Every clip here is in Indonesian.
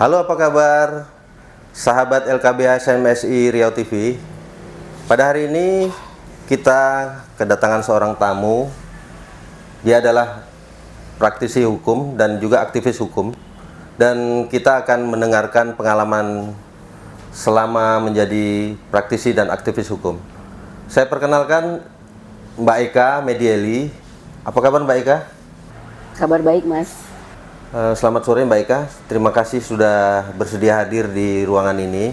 Halo, apa kabar sahabat LKBH SMSI Riau TV? Pada hari ini kita kedatangan seorang tamu. Dia adalah praktisi hukum dan juga aktivis hukum, dan kita akan mendengarkan pengalaman selama menjadi praktisi dan aktivis hukum. Saya perkenalkan Mbak Eka Medieli. Apa kabar Mbak Eka? Kabar baik, Mas. Selamat sore Mbak Eka, terima kasih sudah bersedia hadir di ruangan ini.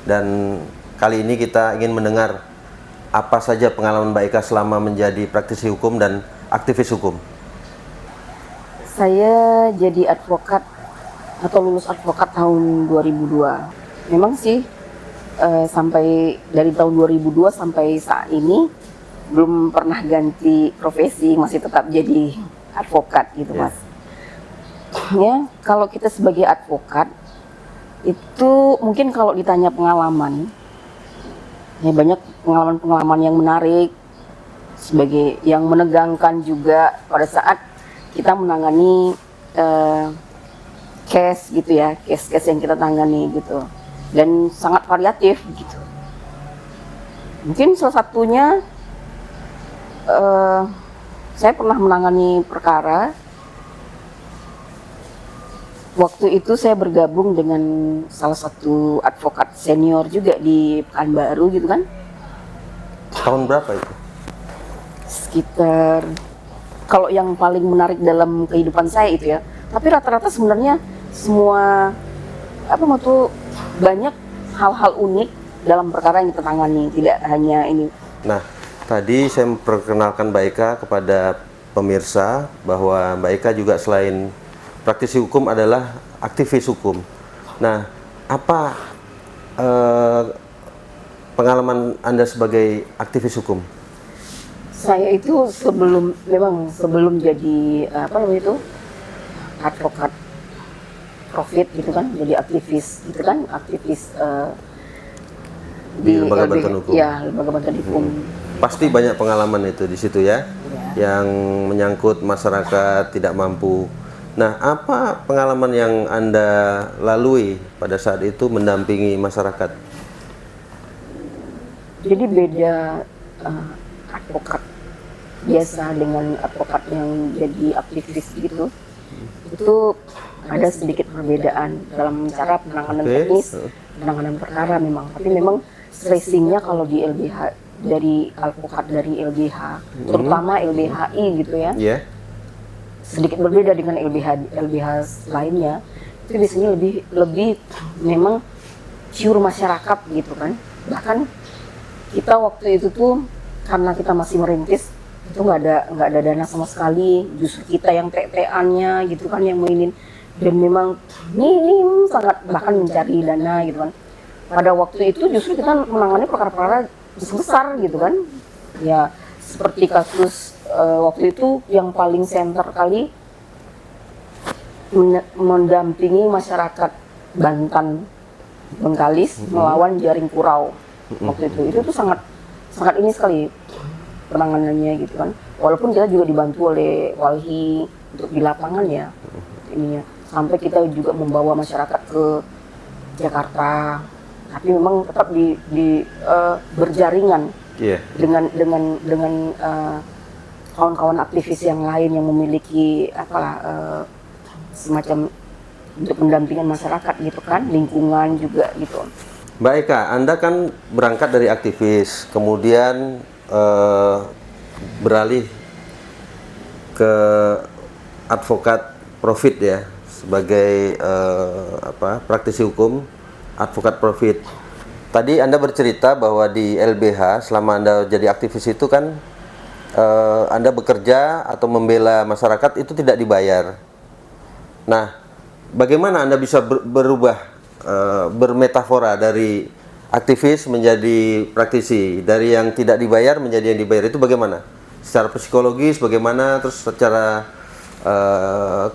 Dan kali ini kita ingin mendengar apa saja pengalaman Mbak Eka selama menjadi praktisi hukum dan aktivis hukum. Saya jadi advokat atau lulus advokat tahun 2002. Memang sih sampai dari tahun 2002 sampai saat ini belum pernah ganti profesi, masih tetap jadi advokat gitu, Mas. Ya, kalau kita sebagai advokat itu mungkin kalau ditanya pengalaman, ya banyak pengalaman-pengalaman yang menarik, sebagai yang menegangkan juga pada saat kita menangani case gitu ya, case-case yang kita tangani gitu, dan sangat variatif gitu. Mungkin salah satunya saya pernah menangani perkara. Waktu itu saya bergabung dengan salah satu advokat senior juga di Pekanbaru gitu kan. Tahun berapa itu? Sekitar, kalau yang paling menarik dalam kehidupan saya itu ya, tapi rata-rata sebenarnya semua banyak hal-hal unik dalam perkara yang kita tangani, tidak hanya ini. Nah, tadi saya memperkenalkan Mbak Eka kepada pemirsa bahwa Mbak Eka juga selain praktisi hukum adalah aktivis hukum. Nah, apa pengalaman Anda sebagai aktivis hukum? Saya itu sebelum jadi advokat profit gitu kan, jadi aktivis gitu kan, aktivis di lembaga bantuan hukum. Ya, lembaga bantuan hukum. Pasti banyak pengalaman itu di situ ya, yang menyangkut masyarakat tidak mampu. Nah, apa pengalaman yang Anda lalui pada saat itu mendampingi masyarakat? Jadi beda advokat biasa dengan advokat yang jadi aktivis gitu. Itu ada sedikit perbedaan dalam cara penanganan teknis, penanganan perkara memang. Tapi memang stressingnya kalau di LBH, dari advokat dari LBH, terutama LBHI gitu ya. Sedikit berbeda dengan LBH lainnya. Itu biasanya lebih memang pure masyarakat gitu kan. Bahkan kita waktu itu tuh karena kita masih merintis, itu nggak ada dana sama sekali. Justru kita yang TT-annya gitu kan yang mainin, dan memang minim sangat, bahkan mencari dana gitu kan. Pada waktu itu justru kita menangani perkara-perkara besar gitu kan. Ya seperti kasus waktu itu yang paling senter kali mendampingi masyarakat Bantan Bengkalis melawan jaring kurau. Waktu itu tuh sangat ini sekali penanganannya gitu kan. Walaupun kita juga dibantu oleh walhi untuk di lapangan ya ininya, sampai kita juga membawa masyarakat ke Jakarta, tapi memang tetap di berjaringan dengan kawan-kawan aktivis yang lain yang memiliki semacam untuk pendampingan masyarakat gitu kan, lingkungan juga gitu. Mbak Eka, Anda kan berangkat dari aktivis, kemudian beralih ke advokat profit ya, sebagai praktisi hukum, advokat profit. Tadi Anda bercerita bahwa di LBH selama Anda jadi aktivis itu kan Anda bekerja atau membela masyarakat itu tidak dibayar. Nah, bagaimana Anda bisa berubah, bermetafora dari aktivis menjadi praktisi, dari yang tidak dibayar menjadi yang dibayar, itu bagaimana? Secara psikologis bagaimana, terus secara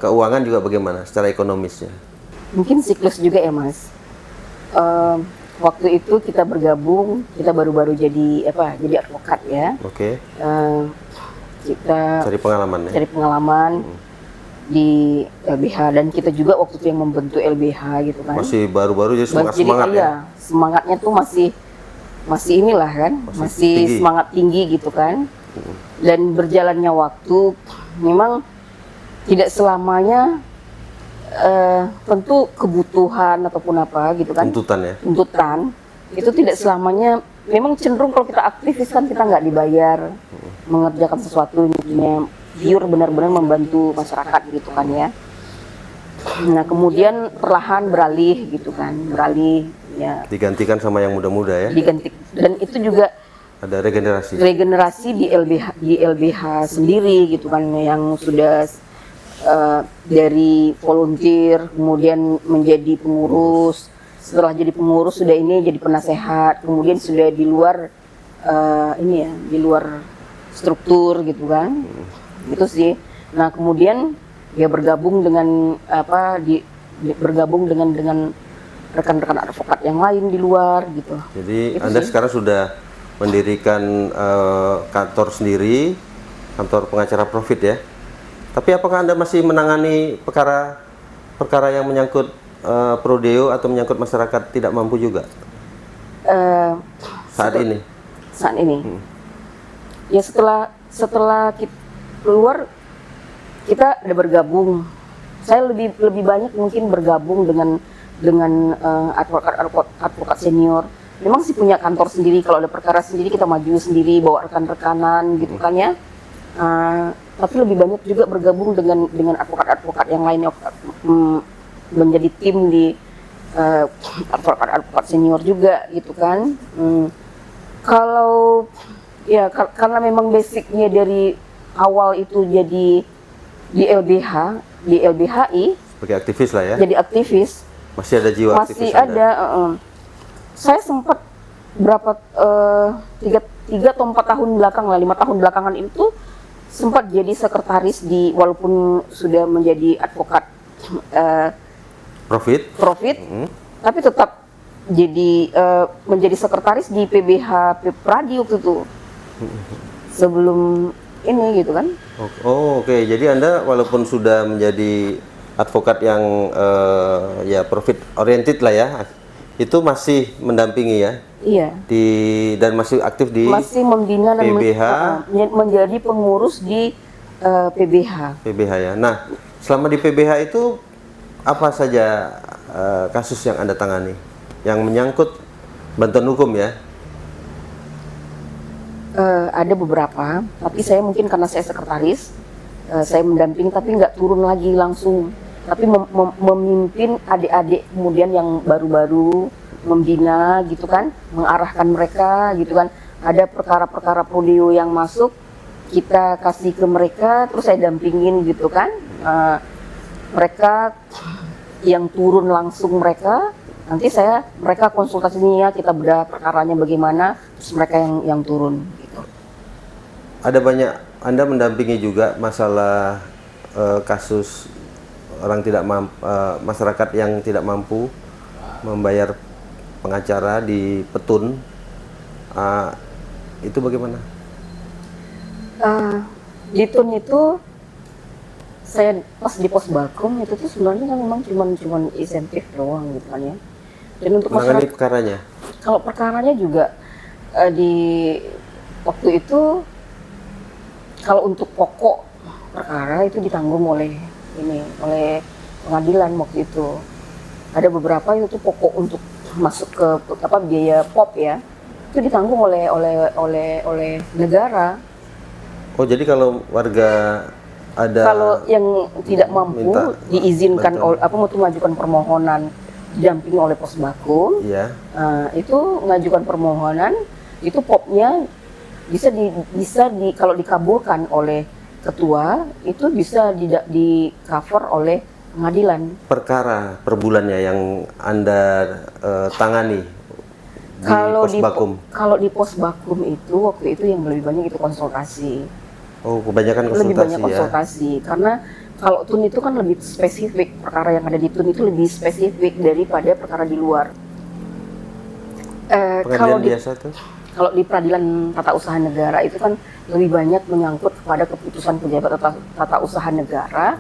keuangan juga bagaimana, secara ekonomisnya? Mungkin siklus juga ya Mas. Waktu itu kita bergabung, kita baru-baru jadi advokat ya. Oke. Kita Cari pengalaman ya. Cari pengalaman. di LBH, dan kita juga waktu itu yang membentuk LBH gitu kan. Masih baru-baru jadi semangat Jadi, semangat ya. iya, semangatnya tuh masih inilah kan, masih tinggi. semangat tinggi gitu kan. Dan berjalannya waktu memang tidak selamanya tentu kebutuhan ataupun apa gitu kan, tuntutan itu tidak selamanya, memang cenderung kalau kita aktivis kan kita nggak dibayar mengerjakan sesuatu, intinya pure benar-benar membantu masyarakat gitu kan ya. Nah kemudian perlahan beralih gitu kan, ya, digantikan sama yang muda-muda ya. diganti, dan itu juga Ada regenerasi di LBH sendiri gitu kan, yang sudah dari volunteer kemudian menjadi pengurus, setelah jadi pengurus sudah ini jadi penasehat, kemudian sudah di luar ini ya, di luar struktur gitu kan. Itu sih. Nah kemudian dia bergabung dengan bergabung dengan rekan-rekan advokat yang lain di luar gitu. Jadi itu Anda sih. sekarang sudah mendirikan kantor sendiri, kantor pengacara profit ya. Tapi apakah Anda masih menangani perkara yang menyangkut prodeo atau menyangkut masyarakat tidak mampu juga saat ini? Saat ini, ya setelah kita keluar, kita ada bergabung. Saya lebih banyak mungkin bergabung dengan advokat senior. Memang sih punya kantor sendiri, kalau ada perkara sendiri kita maju sendiri, bawa rekan-rekanan gitu kan ya. Tapi lebih banyak juga bergabung dengan advokat-advokat yang lainnya, menjadi tim di advokat senior juga gitu kan. Kalau ya karena memang basicnya dari awal itu jadi di LBHI sebagai aktivis lah ya. Jadi aktivis. Masih ada jiwa aktivis masih ada. Saya sempat berapa 3 atau 4 tahun belakang lah, 5 tahun belakangan itu sempat jadi sekretaris walaupun sudah menjadi advokat profit, tapi tetap jadi menjadi sekretaris di PBH Pradi waktu itu, sebelum ini gitu kan. Oke. Jadi Anda walaupun sudah menjadi advokat yang ya profit oriented lah ya, itu masih mendampingi ya. Iya. Dan masih aktif di masih membina dan PBH, menjadi pengurus di PBH. Ya. Nah, selama di PBH itu apa saja kasus yang Anda tangani yang menyangkut bantuan hukum ya? Ada beberapa, tapi saya mungkin karena saya sekretaris, saya mendampingi tapi nggak turun lagi langsung, tapi memimpin adik-adik kemudian yang baru-baru, membina gitu kan, mengarahkan mereka gitu kan. Ada perkara-perkara prodeo yang masuk, kita kasih ke mereka, terus saya dampingin gitu kan. Mereka yang turun langsung nanti mereka konsultasinya, kita bedah perkaranya bagaimana, terus mereka yang turun gitu. Ada banyak Anda mendampingi juga masalah kasus orang tidak mampu, masyarakat yang tidak mampu membayar pengacara di Petun, itu bagaimana? Di Tun itu saya pas di Posbakum itu tuh sebenarnya kan memang cuman insentif doang gitu kan ya. Dan untuk menangani masyarakat, perkaranya? kalau perkaranya juga di waktu itu, kalau untuk pokok perkara itu ditanggung oleh pengadilan waktu itu. Ada beberapa itu tuh pokok untuk masuk ke biaya pop ya, itu ditanggung oleh negara. Oh, jadi kalau warga ada kalau yang tidak mampu diizinkan mengajukan permohonan didampingi oleh Posbakum, ya. Itu mengajukan permohonan, itu popnya bisa kalau dikabulkan oleh ketua, itu bisa di cover oleh pengadilan. Perkara per bulannya yang Anda tangani di Posbakum? Kalau di Posbakum itu waktu itu yang lebih banyak itu konsultasi. Oh, kebanyakan konsultasi. Lebih banyak konsultasi ya? Karena kalau Tun itu kan lebih spesifik, perkara yang ada di Tun itu lebih spesifik daripada perkara di luar. Pengadilan biasa tuh? kalau di peradilan tata usaha negara itu kan lebih banyak menyangkut kepada keputusan pejabat tata usaha negara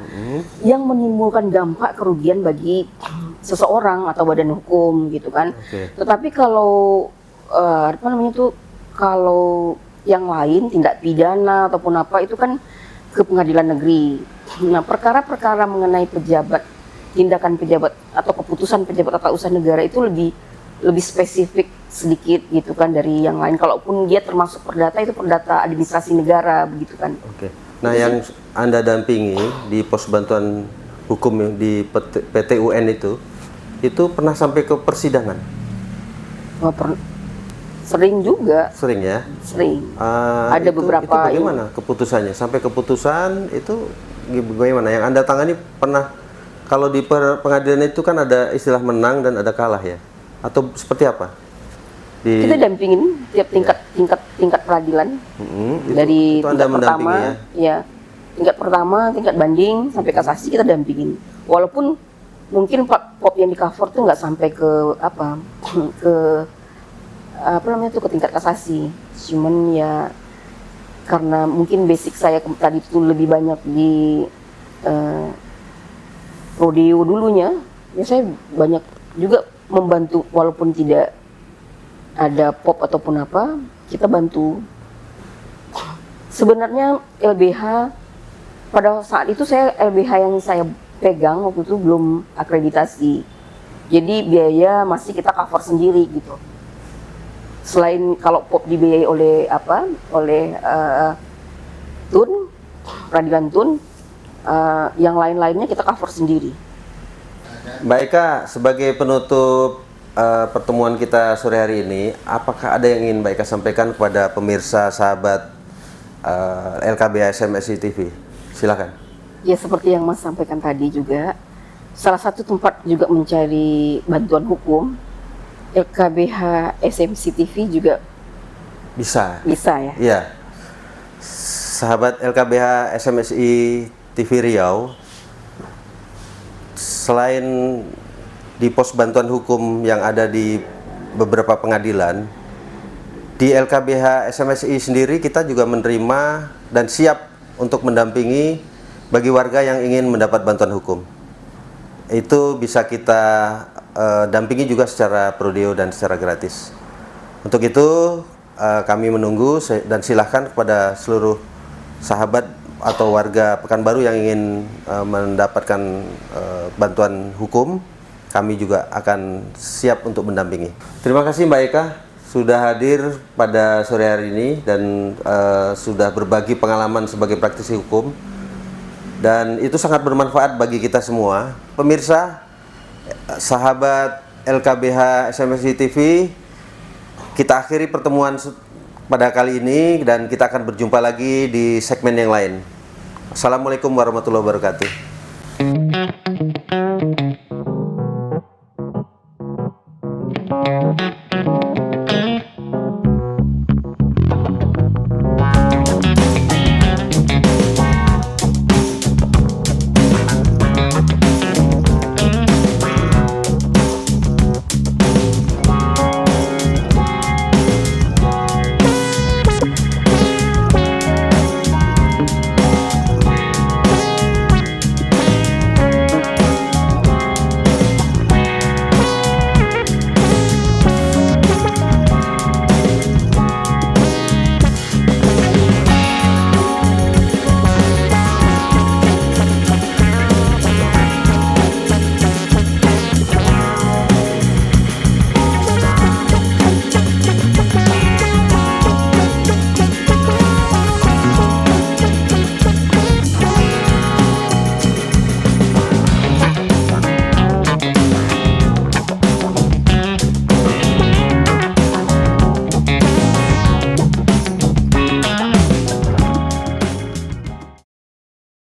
yang menimbulkan dampak kerugian bagi seseorang atau badan hukum gitu kan. Tetapi kalau apa namanya tuh, kalau yang lain tindak pidana ataupun apa itu kan ke pengadilan negeri. Nah, perkara-perkara mengenai pejabat, tindakan pejabat atau keputusan pejabat tata usaha negara itu lebih spesifik sedikit gitu kan dari yang lain. Kalaupun dia termasuk perdata, itu perdata administrasi negara begitu kan. Nah, yang Anda dampingi di pos bantuan hukum di PT UN itu pernah sampai ke persidangan? Sering juga. Sering ya? Sering. Ada beberapa. Itu bagaimana keputusannya? Sampai keputusan itu bagaimana? Yang Anda tangani pernah, kalau di pengadilan itu kan ada istilah menang dan ada kalah ya? Atau seperti apa? Kita dampingin tiap tingkat peradilan. Dari itu Anda tingkat pertama, ya tingkat pertama, tingkat banding sampai kasasi kita dampingin. Walaupun mungkin pop yang di cover tuh nggak sampai ke apa namanya tuh, ke tingkat kasasi. Cuman ya karena mungkin basic saya tadi itu lebih banyak di rodeo dulunya, ya saya banyak juga membantu walaupun tidak ada pop ataupun apa, kita bantu. Sebenarnya LBH pada saat itu LBH yang saya pegang waktu itu belum akreditasi. Jadi biaya masih kita cover sendiri gitu. Selain kalau pop dibiayai oleh TUN, peradilan TUN, yang lain-lainnya kita cover sendiri. Mbak Eka, sebagai penutup pertemuan kita sore hari ini, apakah ada yang ingin Mbak Eka sampaikan kepada pemirsa sahabat LKBH SMSI TV? Silakan. Ya, seperti yang Mas sampaikan tadi juga, salah satu tempat juga mencari bantuan hukum, LKBH SMSI TV juga bisa ya. Iya. Sahabat LKBH SMSI TV Riau, selain di pos bantuan hukum yang ada di beberapa pengadilan, di LKBH SMSI sendiri kita juga menerima dan siap untuk mendampingi bagi warga yang ingin mendapat bantuan hukum. Itu bisa kita dampingi juga secara prodeo dan secara gratis. Untuk itu kami menunggu dan silahkan kepada seluruh sahabat atau warga Pekanbaru yang ingin mendapatkan bantuan hukum, kami juga akan siap untuk mendampingi. Terima kasih Mbak Eka sudah hadir pada sore hari ini dan sudah berbagi pengalaman sebagai praktisi hukum, dan itu sangat bermanfaat bagi kita semua. Pemirsa, sahabat LKBH SMSI TV, kita akhiri pertemuan pada kali ini dan kita akan berjumpa lagi di segmen yang lain. Assalamualaikum warahmatullahi wabarakatuh.